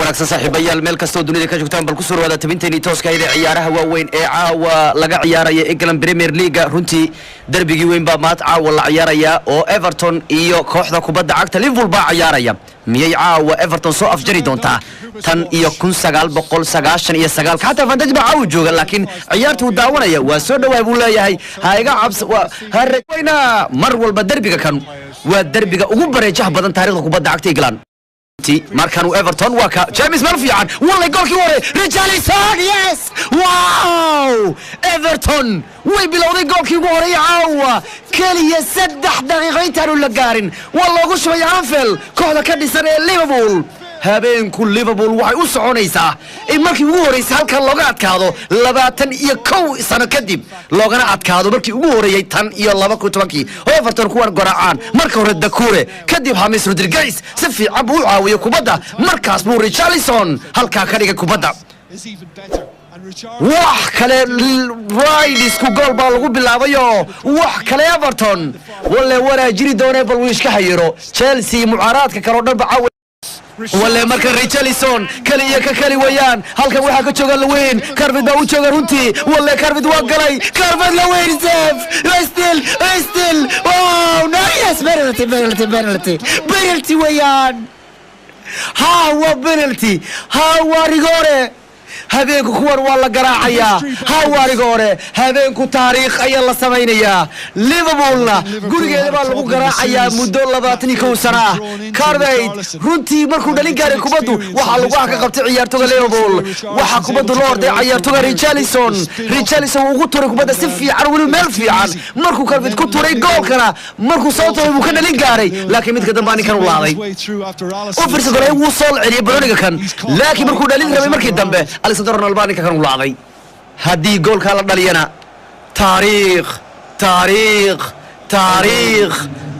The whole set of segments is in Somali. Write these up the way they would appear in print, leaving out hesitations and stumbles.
wanaagsan saaxiibayaal meel kastoo dunida ka joogtaan bal ku soo wada tabinteeni tooska ah ciyaaraha waaweyn ee caawa laga ciyaaraya England Premier League runtii darbigii weyn baa maad caawa la ciyaaraya oo Everton iyo kooxda kubadda cagta Liverpool baa ciyaaraya miyay caawa Everton soo afjari doontaa tan iyo 1999 xataa Van Dijk baa caawa jooga laakiin ciyaartu daawanaya waa soo dhawaay buu leeyahay ha iga cabs ha reeyna mar walba darbiga kan waa darbiga ugu bareejaha badan taariikhda kubadda cagta England markan Everton waka James Malfian walla goolkii hore Richarlison yes wow Everton way bilowday goolkii ugu hore caawa kaliya 3 daqiiqo intaan la gaarin walla ugu shubay Anfield kooxda ka dhisan ee Liverpool habeenku Liverpool waxay u soconaysaa in markii ugu horeysay halkan looga adkaado 21 sano kadib loogana adkaado markii ugu horeeyay tan iyo 2010 Everton kuwan goraacaan marka hore Dakure kadib James Rodriguez si fiican buu caawiyo kubadda markaas buu Richarlison halka ka dhigay kubadda wax kale Rice ku gool baa lagu bilaabayo wax kale Everton walla waraajiri doonay bal uu iska hayro Chelsea mucaaradka kale oo dhan baa walla marka Richarlison kaliya ka kali wayaan halkan waxa ka jooga Lewin Carvid baa u jooga runtii walla Carvid waa galay Carvid Lewin save still oh nice penalty wayaan ha wa penalty ha wa rigore habeenku kuwan waa la garaacaya hawaariga hore habeenku taariikh ayaa la sameynaya Liverpoolna gurigeeda baa lagu garaacaya muddo 21 sano ah Cardiff runtii markuu dhalin gaaray kubaddu waxa lagu ka qabtay ciyaartoyga Liverpool waxa kubaddu loo orday ciyaartoyga Richarlison ugu tuuray kubadda si fiican wali meel fiican markuu Cardiff ku tuuray goolkana markuu soo tuuray uu ka dhalin gaaray laakiin mid ka dambe kan u laaday oo fiirso goolay uu soo celiyay Broniga kan laakiin markuu dhalin rabay markii dambe Alexander Arnold ka kan u laaday hadii goolka la dhaliyana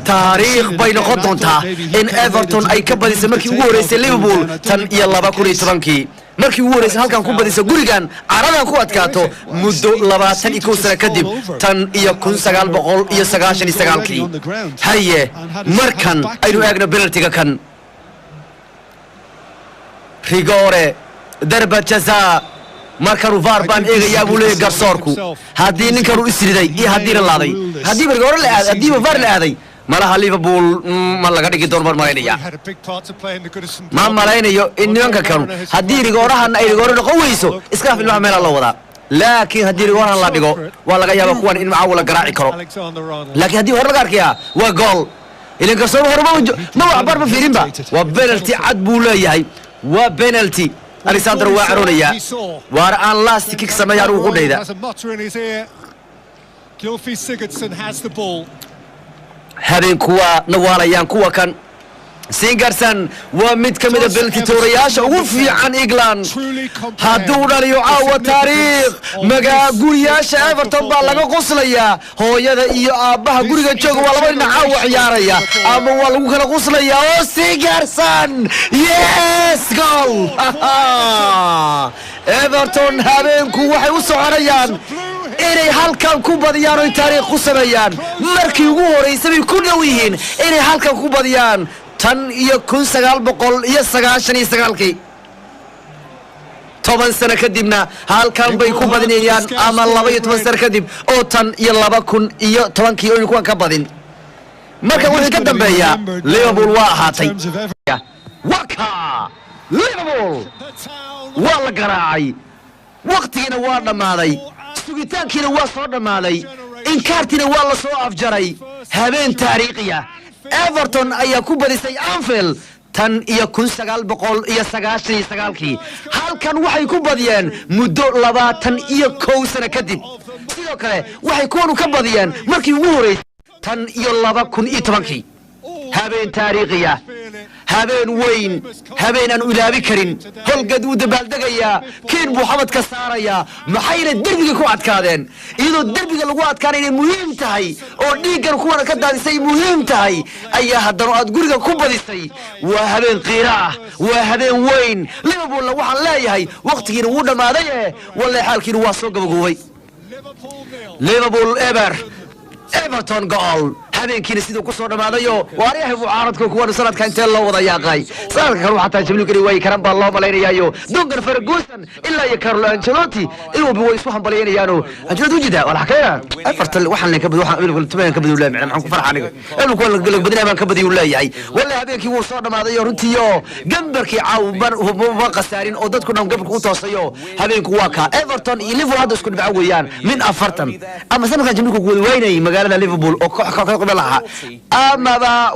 taariikh bay noqon doontaa in Everton ay ka badisay markii ugu horeysay Liverpool tan iyo 2010 markii ugu horeysay halkan ku badisay gurigan caradan ku adkaato muddo 21 sano kadib tan iyo 1999 haye markan aynu eegno penalty-ga kan rigore darba jazaa markanu VAR baan eegayaa buu leeyahay garsoorku hadii ninkan uu isriday iyo hadii la laaday hadii rigore la aad hadii VAR la aaday malaha Liverpool ma laga dhigi doon marmaynaya ma malaynayo in nimanka kan hadii rigorahan ay rigore noqon weyso iska filma meel la wada laakiin hadii rigorahan la dhigo waa laga yaabaa kuwan in macawla garaaci karo laakiin hadii hor laga arkiyaa waa gool ilaa garsoor horba ma waxbar ma fiirinba waa penalty cad buu leeyahay waa penalty Alexander waa caroonaya waar aan last kick sameeyay uu qudayda Gylfi Sigurdsson has the ball habeen kuwa nawaalayaan kuwa kan Sigurdsson waa mid kamid ah beltitooriyaasha ugu fiican England haduu dhaliyo caawa taariikh guriyaasha Everton baa laga qoslaya hooyada iyo aabaha guriga jooga waa laba dhinac caawa ciyaaraya ama waa lagu kala qoslaya oo Sigurdsson yes goal Everton habeenku waxay u soconayaan inay halkan ku badiyaan oo taariikh ku sameeyaan markii ugu horeysay ku dhow yihiin inay halkan ku badiyaan tan iyo 1999 toban sano kadibna halkan bay ku badinayaan ama 12 sano kadib oo tan iyo 2010 oo kuwan ka badin marka wixii ka dambeeya Liverpool waa ahaatay waka Liverpool waa la garaacay waqtigiina waa dhamaaday sugitaankiina waa soo dhamaaday inkaartiina waa la soo afjaray habeen taariikhiya Everton ayaa ku badisay Anfield tan iyo 1999 halkan waxay ku badiyeen muddo 21 sano kadib sidoo kale waxay kuwanu ka badiyeen markii ugu horeysay tan iyo 2010 habeen taariikhiya habeen weyn habeen aan ilaabi karin holgad uu dabaaldegaya keen Muhammad ka saaraya maxayna darbiga ku adkaadeen iyadoo darbiga lagu adkaanay muhiim tahay oo dhiigan kuwana ka daadisay muhiim tahay ayaa haddana aad guriga ku badisay waa habeen qiira waa habeen weyn Liverpool waxaan leeyahay waqtigiina uu dhamaaday wallahi xaalkiina waa soo gabagabay Liverpool Everton goal habeenkiina siduu ku soo dhamaadayo waariyaha mucaaradka kuwan sanadka intee loo wada yaaqay sanadka kale waxaa Champions League way karan baa loo malaynayo Duncan Ferguson ilaa iyo Carlo Ancelotti ilaa way isku hambalyeynayaan Ancelotti wajida wala xakeena Everton waxaan ka badiyay waxaan tumaan ka badiyay maxaan ku farxanahay ilaa kuwa la badinay baan ka badiyay leeyahay wala habeenkii wuu soo dhamaadayo runtii gambarkii caawban hubba qasaarin oo dadku dhan gambarku u toosayo habeenku waa ka Everton iyo Liverpool hadda isku dhibco weeyaan min 40 ama sanadkan jimku ku weynay magaalada Liverpool oo koox qabalaha ama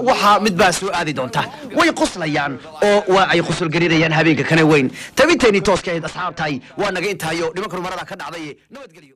waxa mid baa soo aadi doonta way qoslayaan oo waa ay qosol garinayaan habeenka kana weyn tabinteeni tooska ee asxaabtay waa naga intaayo dhimanka rumarada ka dhacday nabadgelyo